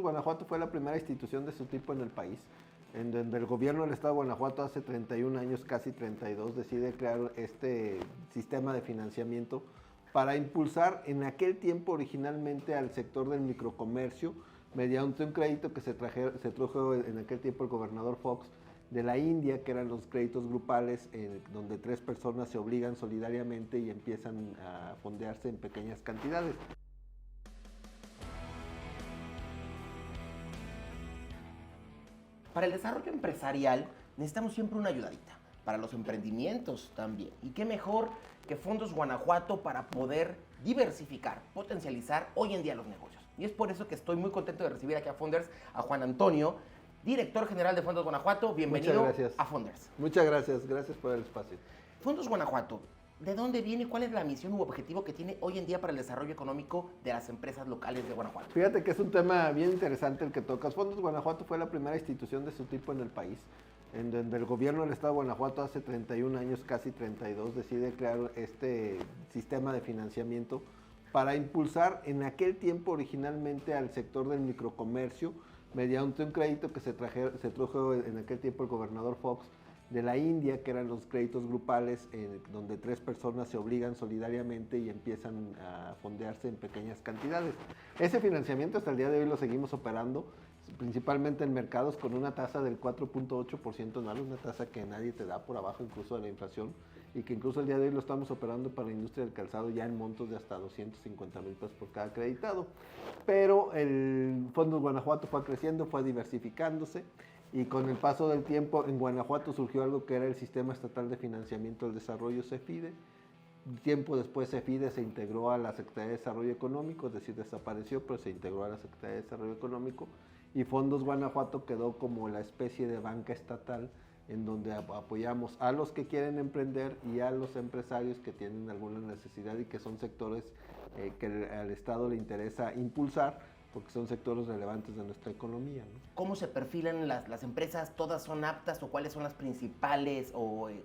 Guanajuato fue la primera institución de su tipo en el país, en donde el gobierno del estado de Guanajuato hace 31 años, casi 32, decide crear este sistema de financiamiento para impulsar en aquel tiempo originalmente al sector del microcomercio mediante un crédito que se trajo en aquel tiempo el gobernador Fox de la India, que eran los créditos grupales, donde 3 personas se obligan solidariamente y empiezan a fondearse en pequeñas cantidades. Para el desarrollo empresarial necesitamos siempre una ayudadita, para los emprendimientos también. Y qué mejor que Fondos Guanajuato para poder diversificar, potencializar hoy en día los negocios. Y es por eso que estoy muy contento de recibir aquí a Founders a Juan Antonio, director general de Fondos Guanajuato. Bienvenido a Founders. Muchas gracias, gracias por el espacio. Fondos Guanajuato, ¿de dónde viene y cuál es la misión u objetivo que tiene hoy en día para el desarrollo económico de las empresas locales de Guanajuato? Fíjate que es un tema bien interesante el que tocas. Fondos Guanajuato fue la primera institución de su tipo en el país, en donde el gobierno del estado de Guanajuato hace 31 años, casi 32, decide crear este sistema de financiamiento para impulsar en aquel tiempo originalmente al sector del microcomercio mediante un crédito que se trajo en aquel tiempo el gobernador Fox de la India, que eran los créditos grupales, donde 3 personas se obligan solidariamente y empiezan a fondearse en pequeñas cantidades. Ese financiamiento hasta el día de hoy lo seguimos operando, principalmente en mercados con una tasa del 4.8% anual, una tasa que nadie te da por abajo incluso de la inflación, y que incluso el día de hoy lo estamos operando para la industria del calzado ya en montos de hasta 250,000 pesos por cada acreditado. Pero el Fondos Guanajuato fue creciendo, fue diversificándose, y con el paso del tiempo en Guanajuato surgió algo que era el Sistema Estatal de Financiamiento del Desarrollo, CEFIDE. Tiempo después CEFIDE se integró a la Secretaría de Desarrollo Económico, es decir, desapareció, pero se integró a la Secretaría de Desarrollo Económico, y Fondos Guanajuato quedó como la especie de banca estatal en donde apoyamos a los que quieren emprender y a los empresarios que tienen alguna necesidad y que son sectores que al Estado le interesa impulsar, porque son sectores relevantes de nuestra economía, ¿no? ¿Cómo se perfilan las empresas? ¿Todas son aptas o cuáles son las principales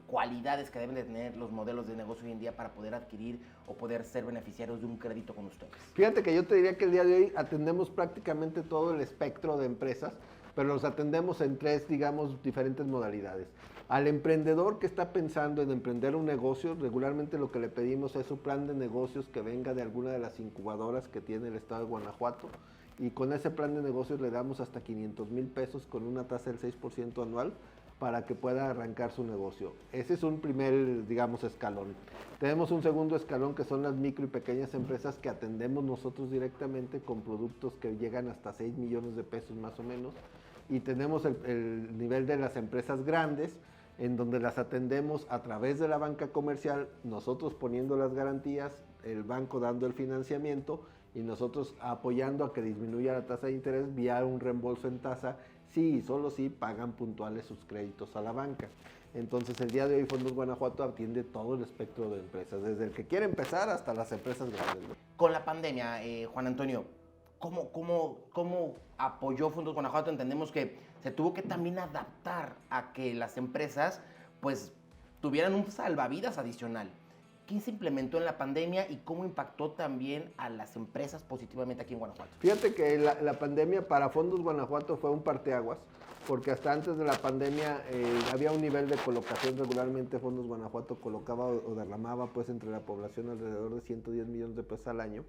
cualidades que deben de tener los modelos de negocio hoy en día para poder adquirir o poder ser beneficiarios de un crédito con ustedes? Fíjate que yo te diría que el día de hoy atendemos prácticamente todo el espectro de empresas, pero los atendemos en 3, digamos, diferentes modalidades. Al emprendedor que está pensando en emprender un negocio, regularmente lo que le pedimos es un plan de negocios que venga de alguna de las incubadoras que tiene el estado de Guanajuato, y con ese plan de negocios le damos hasta 500,000 pesos con una tasa del 6% anual para que pueda arrancar su negocio. Ese es un primer, digamos, escalón. Tenemos un segundo escalón que son las micro y pequeñas empresas que atendemos nosotros directamente con productos que llegan hasta 6 millones de pesos más o menos. Y tenemos el nivel de las empresas grandes, en donde las atendemos a través de la banca comercial, nosotros poniendo las garantías, el banco dando el financiamiento y nosotros apoyando a que disminuya la tasa de interés vía un reembolso en tasa, sí y solo si pagan puntuales sus créditos a la banca. Entonces el día de hoy Fondos Guanajuato atiende todo el espectro de empresas, desde el que quiere empezar hasta las empresas grandes, ¿no? Con la pandemia, Juan Antonio, ¿cómo apoyó Fondos Guanajuato? Entendemos que se tuvo que también adaptar a que las empresas pues tuvieran un salvavidas adicional. ¿Qué se implementó en la pandemia y cómo impactó también a las empresas positivamente aquí en Guanajuato? Fíjate que la pandemia para Fondos Guanajuato fue un parteaguas, porque hasta antes de la pandemia había un nivel de colocación. Regularmente Fondos Guanajuato colocaba o derramaba pues entre la población alrededor de 110 millones de pesos al año.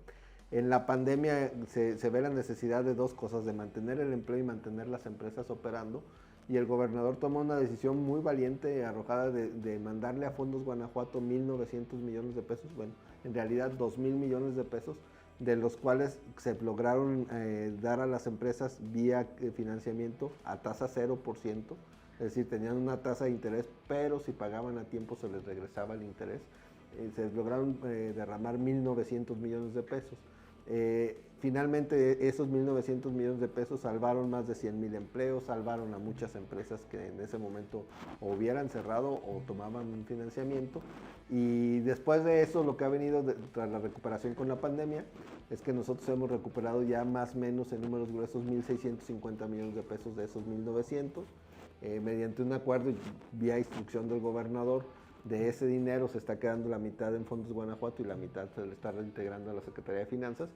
En la pandemia se ve la necesidad de 2 cosas, de mantener el empleo y mantener las empresas operando, y el gobernador tomó una decisión muy valiente, arrojada, de mandarle a Fondos Guanajuato 1,900 millones de pesos, bueno, en realidad 2,000 millones de pesos, de los cuales se lograron dar a las empresas vía financiamiento a tasa 0%, es decir, tenían una tasa de interés, pero si pagaban a tiempo se les regresaba el interés. Se lograron derramar 1,900 millones de pesos. Finalmente esos 1,900 millones de pesos salvaron más de 100,000 empleos, salvaron a muchas empresas que en ese momento o hubieran cerrado o tomaban un financiamiento. Y después de eso, lo que ha venido tras la recuperación con la pandemia es que nosotros hemos recuperado ya más o menos en números gruesos 1,650 millones de pesos de esos 1,900, mediante un acuerdo vía instrucción del gobernador. De ese dinero se está quedando la mitad en Fondos Guanajuato y la mitad se le está reintegrando a la Secretaría de Finanzas.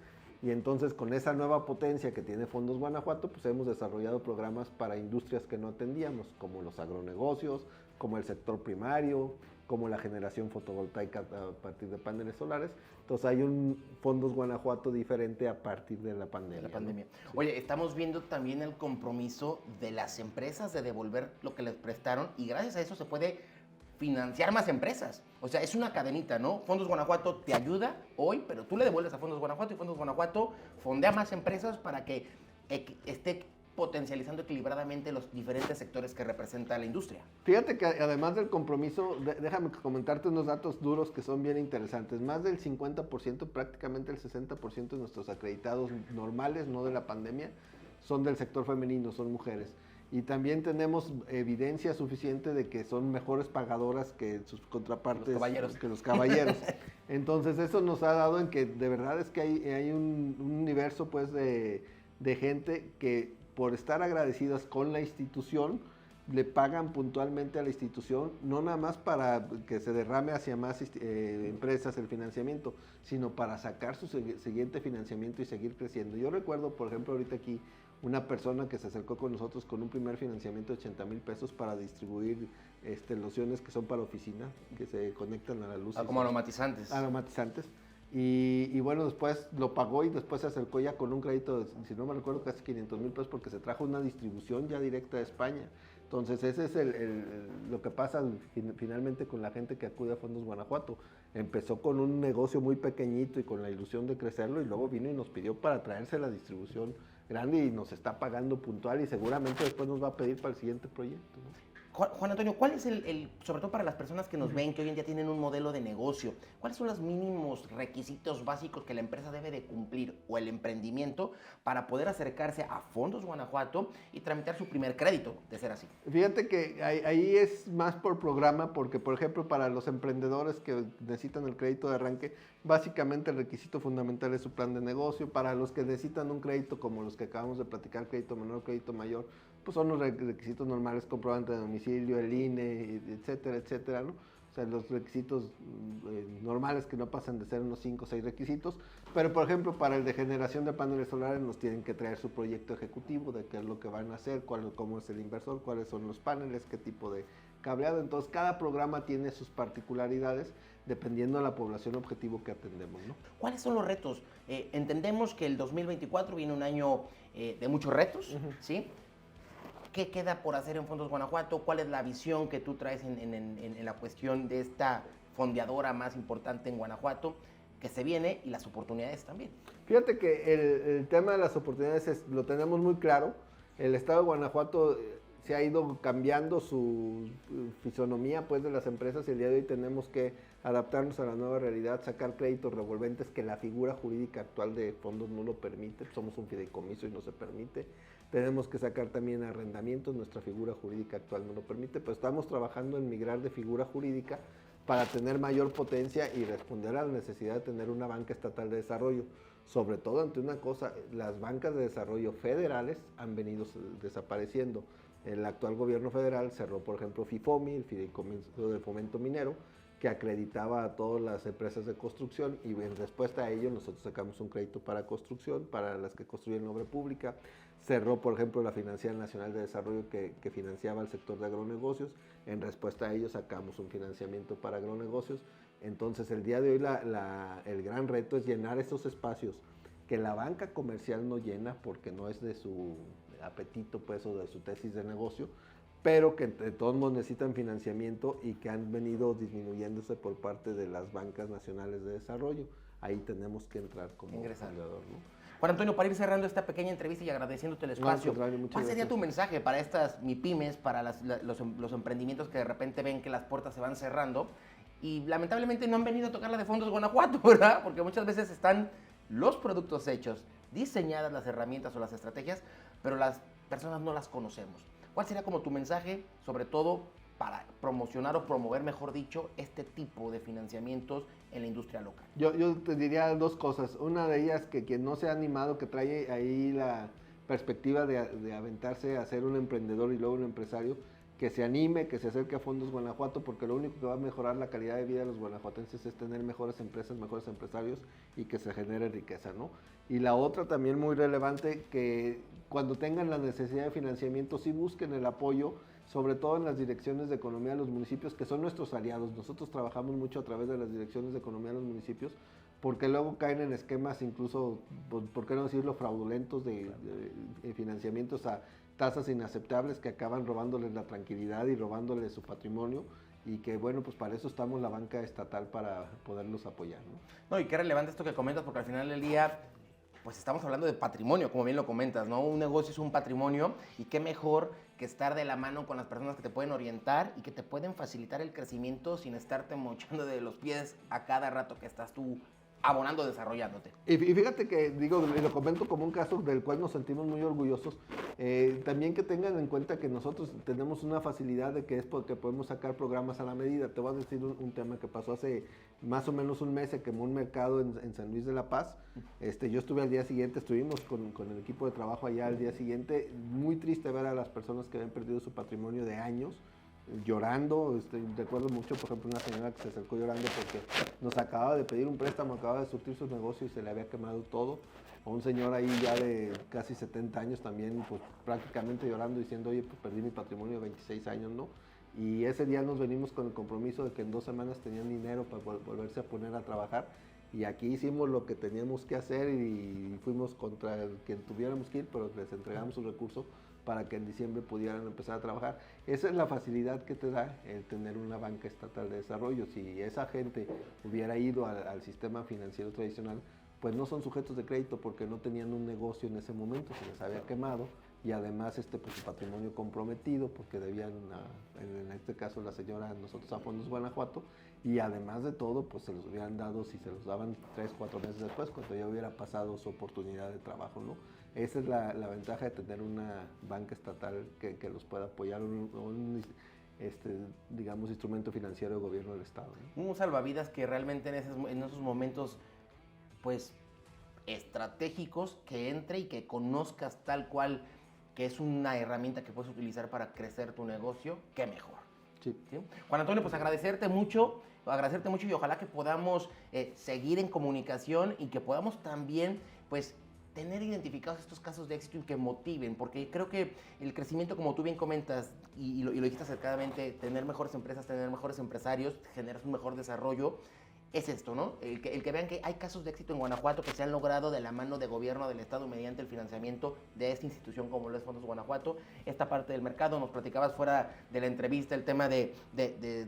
Y entonces con esa nueva potencia que tiene Fondos Guanajuato, pues hemos desarrollado programas para industrias que no atendíamos, como los agronegocios, como el sector primario, como la generación fotovoltaica a partir de paneles solares. Entonces hay un Fondos Guanajuato diferente a partir de la pandemia. De la pandemia. ¿No? Sí. Oye, estamos viendo también el compromiso de las empresas de devolver lo que les prestaron y gracias a eso se puede financiar más empresas. O sea, es una cadenita, ¿no? Fondos Guanajuato te ayuda hoy, pero tú le devuelves a Fondos Guanajuato y Fondos Guanajuato fondea más empresas para que esté potencializando equilibradamente los diferentes sectores que representa la industria. Fíjate que además del compromiso, déjame comentarte unos datos duros que son bien interesantes. Más del 50%, prácticamente el 60% de nuestros acreditados normales, no de la pandemia, son del sector femenino, son mujeres. Y también tenemos evidencia suficiente de que son mejores pagadoras que sus contrapartes, los caballeros. Entonces eso nos ha dado en que de verdad es que hay un universo pues de gente que por estar agradecidas con la institución le pagan puntualmente a la institución, no nada más para que se derrame hacia más empresas el financiamiento, sino para sacar su siguiente financiamiento y seguir creciendo. Yo recuerdo, por ejemplo, ahorita aquí una persona que se acercó con nosotros con un primer financiamiento de 80,000 pesos para distribuir lociones que son para oficina, que se conectan a la luz. Como aromatizantes. Aromatizantes. Y bueno, después lo pagó y después se acercó ya con un crédito de, si no me recuerdo, casi 500,000 pesos porque se trajo una distribución ya directa de España. Entonces ese es lo que pasa finalmente con la gente que acude a Fondos Guanajuato. Empezó con un negocio muy pequeñito y con la ilusión de crecerlo y luego vino y nos pidió para traerse la distribución grande y nos está pagando puntual y seguramente después nos va a pedir para el siguiente proyecto, ¿no? Juan Antonio, ¿cuál es sobre todo para las personas que nos ven, que hoy en día tienen un modelo de negocio, cuáles son los mínimos requisitos básicos que la empresa debe de cumplir o el emprendimiento para poder acercarse a Fondos Guanajuato y tramitar su primer crédito, de ser así? Fíjate que ahí es más por programa, porque por ejemplo para los emprendedores que necesitan el crédito de arranque, básicamente el requisito fundamental es su plan de negocio. Para los que necesitan un crédito como los que acabamos de platicar, crédito menor, crédito mayor, pues son los requisitos normales, comprobante de domicilio, el INE, etcétera, etcétera, ¿no? O sea, los requisitos normales que no pasan de ser unos 5 o 6 requisitos. Pero, por ejemplo, para el de generación de paneles solares nos tienen que traer su proyecto ejecutivo de qué es lo que van a hacer, cómo es el inversor, cuáles son los paneles, qué tipo de cableado. Entonces, cada programa tiene sus particularidades dependiendo de la población objetivo que atendemos, ¿no? ¿Cuáles son los retos? Entendemos que el 2024 viene un año de muchos retos, ¿sí? ¿Qué queda por hacer en Fondos Guanajuato? ¿Cuál es la visión que tú traes en la cuestión de esta fondeadora más importante en Guanajuato que se viene y las oportunidades también? Fíjate que el tema de las oportunidades lo tenemos muy claro. El estado de Guanajuato se ha ido cambiando su fisonomía pues, de las empresas y el día de hoy tenemos que adaptarnos a la nueva realidad, sacar créditos revolventes que la figura jurídica actual de fondos no lo permite. Somos un fideicomiso y no se permite. Tenemos que sacar también arrendamientos, nuestra figura jurídica actual no lo permite, pero estamos trabajando en migrar de figura jurídica para tener mayor potencia y responder a la necesidad de tener una banca estatal de desarrollo. Sobre todo ante una cosa, las bancas de desarrollo federales han venido desapareciendo. El actual gobierno federal cerró, por ejemplo, FIFOMI, el Fideicomiso de Fomento Minero, que acreditaba a todas las empresas de construcción y en respuesta a ello nosotros sacamos un crédito para construcción, para las que construyen obra pública. Cerró, por ejemplo, la Financiera Nacional de Desarrollo que financiaba el sector de agronegocios. En respuesta a ello sacamos un financiamiento para agronegocios. Entonces, el día de hoy el gran reto es llenar esos espacios que la banca comercial no llena porque no es de su apetito pues, o de su tesis de negocio, pero que de todos modos necesitan financiamiento y que han venido disminuyéndose por parte de las bancas nacionales de desarrollo. Ahí tenemos que entrar como fundador, ¿no? Juan Antonio, para ir cerrando esta pequeña entrevista y agradeciéndote el espacio, ¿cuál sería tu mensaje para estas MIPYMES, para los emprendimientos que de repente ven que las puertas se van cerrando y lamentablemente no han venido a tocar la de Fondos Guanajuato, ¿verdad? Porque muchas veces están los productos hechos, diseñadas las herramientas o las estrategias, pero las personas no las conocemos. ¿Cuál sería como tu mensaje, sobre todo para promocionar o promover, mejor dicho, este tipo de financiamientos en la industria local? Yo te diría dos cosas. Una de ellas, que quien no se ha animado, que trae ahí la perspectiva de aventarse a ser un emprendedor y luego un empresario, que se anime, que se acerque a Fondos Guanajuato, porque lo único que va a mejorar la calidad de vida de los guanajuatenses es tener mejores empresas, mejores empresarios y que se genere riqueza, ¿no? Y la otra también muy relevante, que cuando tengan la necesidad de financiamiento, sí busquen el apoyo, sobre todo en las direcciones de economía de los municipios, que son nuestros aliados. Nosotros trabajamos mucho a través de las direcciones de economía de los municipios, porque luego caen en esquemas incluso, por qué no decirlo, fraudulentos de financiamientos a tasas inaceptables que acaban robándoles la tranquilidad y robándoles su patrimonio, y que bueno, pues para eso estamos la banca estatal, para poderlos apoyar, ¿no? No, y qué relevante esto que comentas, porque al final del día, pues estamos hablando de patrimonio, como bien lo comentas, ¿no? Un negocio es un patrimonio, y qué mejor que estar de la mano con las personas que te pueden orientar y que te pueden facilitar el crecimiento sin estarte mochando de los pies a cada rato que estás tú abonando, desarrollándote. Y fíjate que, digo, lo comento como un caso del cual nos sentimos muy orgullosos. También que tengan en cuenta que nosotros tenemos una facilidad de que es porque podemos sacar programas a la medida. Te voy a decir un tema que pasó hace más o menos un mes. Se quemó un mercado en San Luis de la Paz. Yo estuve al día siguiente, estuvimos con el equipo de trabajo allá al día siguiente. Muy triste ver a las personas que habían perdido su patrimonio de años, llorando. Recuerdo mucho, por ejemplo, una señora que se acercó llorando porque nos acababa de pedir un préstamo, acababa de surtir su negocio y se le había quemado todo. O un señor ahí ya de casi 70 años también, pues prácticamente llorando, diciendo, oye, pues perdí mi patrimonio de 26 años, ¿no? Y ese día nos venimos con el compromiso de que en 2 semanas tenían dinero para volverse a poner a trabajar. Y aquí hicimos lo que teníamos que hacer y fuimos contra quien tuviéramos que ir, pero les entregamos un recurso para que en diciembre pudieran empezar a trabajar. Esa es la facilidad que te da el tener una banca estatal de desarrollo. Si esa gente hubiera ido al sistema financiero tradicional, pues no son sujetos de crédito porque no tenían un negocio en ese momento, se les había quemado, y además pues, su patrimonio comprometido porque debían, en este caso la señora, nosotros a Fondos Guanajuato, y además de todo, pues se los hubieran dado, si se los daban 3, 4 meses después, cuando ya hubiera pasado su oportunidad de trabajo, ¿no? Esa es la ventaja de tener una banca estatal que los pueda apoyar, digamos, instrumento financiero de gobierno del Estado, ¿no? Un salvavidas que realmente en esos momentos, pues, estratégicos, que entre y que conozcas tal cual que es una herramienta que puedes utilizar para crecer tu negocio, qué mejor. Sí. ¿Sí? Juan Antonio, pues agradecerte mucho y ojalá que podamos seguir en comunicación y que podamos también, pues, tener identificados estos casos de éxito y que motiven, porque creo que el crecimiento, como tú bien comentas, y lo dijiste acertadamente, tener mejores empresas, tener mejores empresarios, generar un mejor desarrollo, es esto, ¿no? El que vean que hay casos de éxito en Guanajuato que se han logrado de la mano de gobierno del Estado mediante el financiamiento de esta institución como lo es Fondos Guanajuato. Esta parte del mercado, nos platicabas fuera de la entrevista el tema del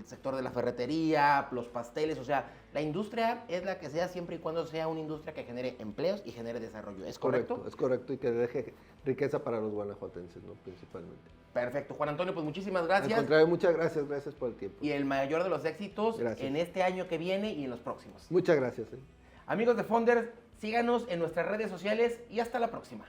sector de la ferretería, los pasteles, o sea, la industria es la que sea siempre y cuando sea una industria que genere empleos y genere desarrollo. ¿Es correcto? Es correcto, y que deje riqueza para los guanajuatenses, ¿no? Principalmente. Perfecto. Juan Antonio, pues muchísimas gracias. Al contrario, muchas gracias por el tiempo. Y el mayor de los éxitos Gracias. en este año que viene y en los próximos. Muchas gracias. Amigos de Founders, síganos en nuestras redes sociales y hasta la próxima.